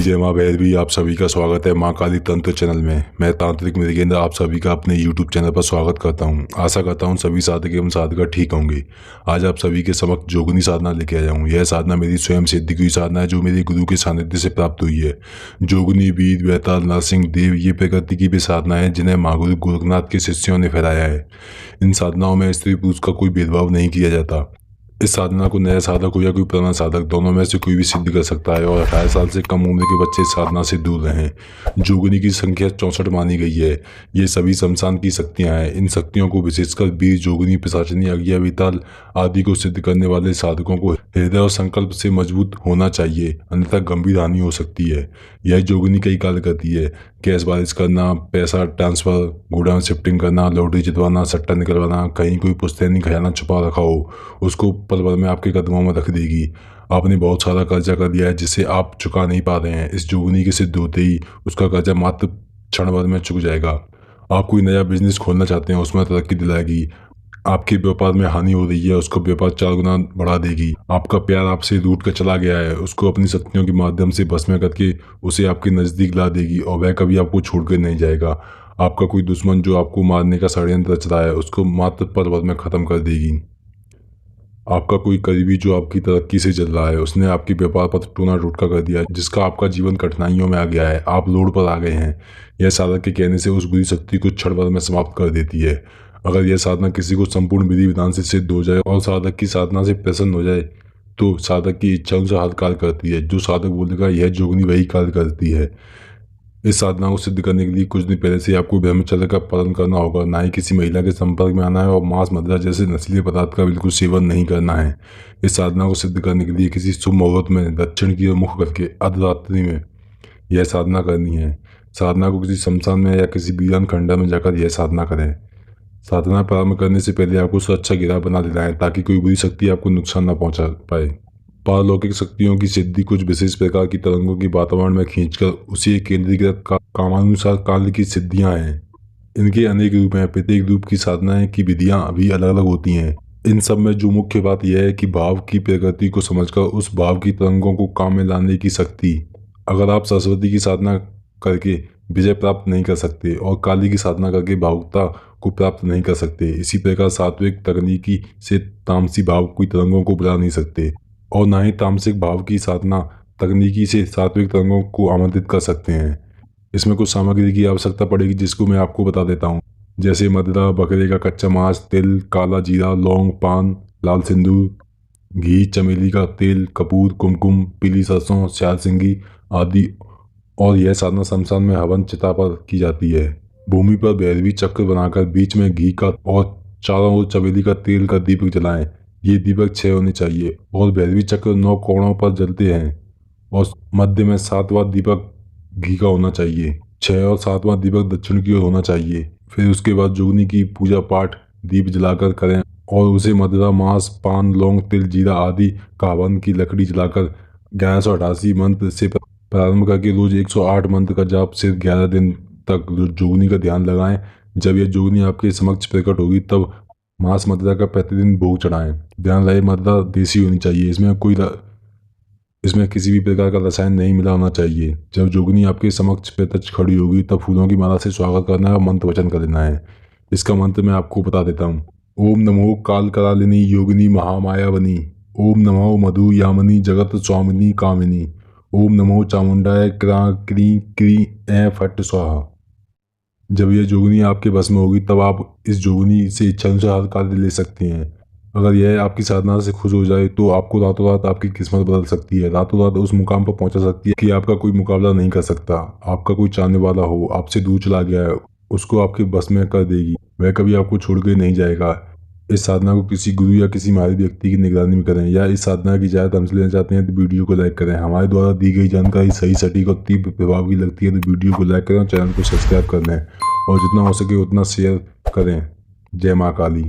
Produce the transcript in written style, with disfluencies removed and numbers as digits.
जय माँ भैरवी। आप सभी का स्वागत है माँ काली तंत्र चैनल में। मैं तांत्रिक मृगेंद्र आप सभी का अपने यूट्यूब चैनल पर स्वागत करता हूँ। आशा करता हूँ सभी साधक एवं साधका ठीक होंगे। आज आप सभी के समक्ष जोगनी साधना लेके आया हूँ। यह साधना मेरी स्वयं सिद्धि की साधना है जो मेरे गुरु के सानिध्य से प्राप्त हुई है। जोगनी, वीर, वेताल, नरसिंह देव ये प्रकृति की भी साधना है जिन्हें महागुरु गोरखनाथ के शिष्यों ने फैलाया है। इन साधनाओं में स्त्री पुरुष का कोई भेदभाव नहीं किया जाता। इस साधना को नया साधक हो या कोई पुराना साधक, दोनों में से कोई भी सिद्ध कर सकता है। और 18 साल से कम उम्र के बच्चे इस साधना से दूर रहें। जोगनी की संख्या 64 मानी गई है। ये सभी शमशान की शक्तियां हैं। इन शक्तियों को विशेषकर वीर, जोगनी, पिशाचिनी, अज्ञा, विताल आदि को सिद्ध करने वाले साधकों को हृदय और संकल्प से मजबूत होना चाहिए, अन्यथा गंभीर हानि हो सकती है। यह जोगनी कई कार्य करती है। कैश बारिश करना, पैसा ट्रांसफर, गोडाउन शिफ्टिंग करना, लॉटरी जितवाना, सट्टा निकलवाना, कहीं कोई पुश्तैनी खजाना छुपा रखा हो उसको पल भर में आपके कदमों में रख देगी। आपने बहुत सारा कर्जा कर दिया है जिसे आप चुका नहीं पा रहे हैं, इस जोगनी के सिद्ध होते ही उसका कर्जा मात्र क्षण भर में चुक जाएगा। आप कोई नया बिजनेस खोलना चाहते हैं, उसमें तरक्की दिलाएगी। आपके व्यापार में हानि हो रही है, उसको व्यापार 4 गुना बढ़ा देगी। आपका प्यार आपसे रूठ कर चला गया है, उसको अपनी शक्तियों के माध्यम से भस्म करके उसे आपके नजदीक ला देगी और वह कभी आपको छोड़कर नहीं जाएगा। आपका कोई दुश्मन जो आपको मारने का षड्यंत्र रच रहा है उसको मात्र पल भर में खत्म कर देगी। आपका कोई करीबी जो आपकी तरक्की से जल रहा है, उसने आपके व्यापार पर टूना टोटका कर दिया जिसका आपका जीवन कठिनाइयों में आ गया है, आप लोड पर आ गए हैं। यह साधक के कहने से उस बुरी शक्ति को क्षण भर में समाप्त कर देती है। अगर यह साधना किसी को संपूर्ण विधि विधान से सिद्ध हो जाए और साधक की साधना से प्रसन्न हो जाए तो साधक की इच्छा अनुसार हर कार्य करती है। जो साधक बोलेगा यह जोगनी वही कार्य करती है। इस साधना को सिद्ध करने के लिए कुछ दिन पहले से आपको ब्रह्मचर्य का पालन करना होगा, ना ही किसी महिला के संपर्क में आना है और मांस, मदिरा जैसे नशीले पदार्थ का बिल्कुल सेवन नहीं करना है। इस साधना को सिद्ध करने के लिए किसी शुभ मुहूर्त में दक्षिण की ओर मुख करके अर्धरात्रि में यह साधना करनी है। साधना को किसी शमशान में या किसी वीरान खंडर में जाकर यह साधना करें। साधना प्रारंभ करने से पहले आपको सुरक्षा घेरा बना देना है ताकि कोई बुरी शक्ति आपको नुकसान न पहुंचा पाए। पारलौकिक शक्तियों की सिद्धि कुछ विशेष प्रकार की तरंगों की वातावरण में खींचकर उसी केंद्रीकृत कामानुसार काल की सिद्धियां हैं। इनके अनेक रूप हैं। प्रत्येक रूप की साधनाएं की विधियां भी अलग अलग होती हैं। इन सब में जो मुख्य बात यह है कि भाव की प्रकृति को समझकर उस भाव की तरंगों को काम में लाने की शक्ति। अगर आप सरस्वती की साधना करके विजय प्राप्त नहीं कर सकते और काली की साधना करके भावुकता को प्राप्त नहीं कर सकते, इसी प्रकार सात्विक तकनीकी से तामसी भाव की तरंगों को बुला नहीं सकते और ना ही तामसिक भाव की साधना तकनीकी से सात्विक तरंगों को आमंत्रित कर सकते हैं। इसमें कुछ सामग्री की आवश्यकता पड़ेगी जिसको मैं आपको बता देता हूँ, जैसे मदिरा, बकरे का कच्चा मांस, तिल, काला जीरा, लौंग, पान, लाल सिंदूर, घी, चमेली का तेल, कपूर, कुमकुम, पीली सरसों, स्याल सिंगी आदि। और यह साधना शमशान में हवन चिता पर की जाती है। भूमि पर भैरवी चक्र बनाकर बीच में घी का और चारों ओर चमेली का तेल का दीपक जलाएं। ये दीपक 6 होने चाहिए और भैरवी चक्र 9 कोणों पर जलते हैं और मध्य में 7वां दीपक घी का होना चाहिए। 6 और 7वां दीपक दक्षिण की ओर होना चाहिए। फिर उसके बाद जोगनी की पूजा पाठ दीप जलाकर करें और उसे मदिरा, मांस, पान, लौंग, तिल, जीरा आदि का हवन की लकड़ी जलाकर 1188 मंत्र से प्रारंभ करके रोज 108 मंत्र का जाप सिर्फ 11 दिन तक जोगनी का ध्यान लगाएं। जब यह जोगनी आपके समक्ष प्रकट होगी तब मांस मदिरा का प्रतिदिन भोग चढ़ाएं। ध्यान रहे मदिरा देसी होनी चाहिए, इसमें किसी भी प्रकार का रसायन नहीं मिला होना चाहिए। जब जोगनी आपके समक्ष प्रत्यक्ष खड़ी होगी तब फूलों की माला से स्वागत करना है और मंत्र वचन कर देना है। इसका मंत्र मैं आपको बता देता हूँ। ओम नमो काल करालिनी योगिनी महामायावनी। ओम नमो मधु यामिनी जगत स्वामिनी कामिनी। ओम नमो चामुंडाय क्रा क्री क्री ए फट स्वाहा। जब यह जोगनी आपके बस में होगी तब आप इस जोगनी से इच्छा अनुसार हर कार्य ले सकते हैं। अगर यह आपकी साधना से खुश हो जाए तो आपको रातों रात आपकी किस्मत बदल सकती है, रातों रात उस मुकाम पर पहुंचा सकती है कि आपका कोई मुकाबला नहीं कर सकता। आपका कोई चाहने वाला हो, आपसे दूर चला गया है, उसको आपके बस में कर देगी। वह कभी आपको छोड़ के नहीं जाएगा। इस साधना को किसी गुरु या किसी माहिर व्यक्ति की निगरानी में करें, या इस साधना की इजाजत हमसे लेना चाहते हैं तो वीडियो को लाइक करें। हमारे द्वारा दी गई जानकारी सही, सटीक और तीव्र प्रभावी लगती है तो वीडियो को लाइक करें और चैनल को सब्सक्राइब कर लें और जितना हो सके उतना शेयर करें। जय माँ काली।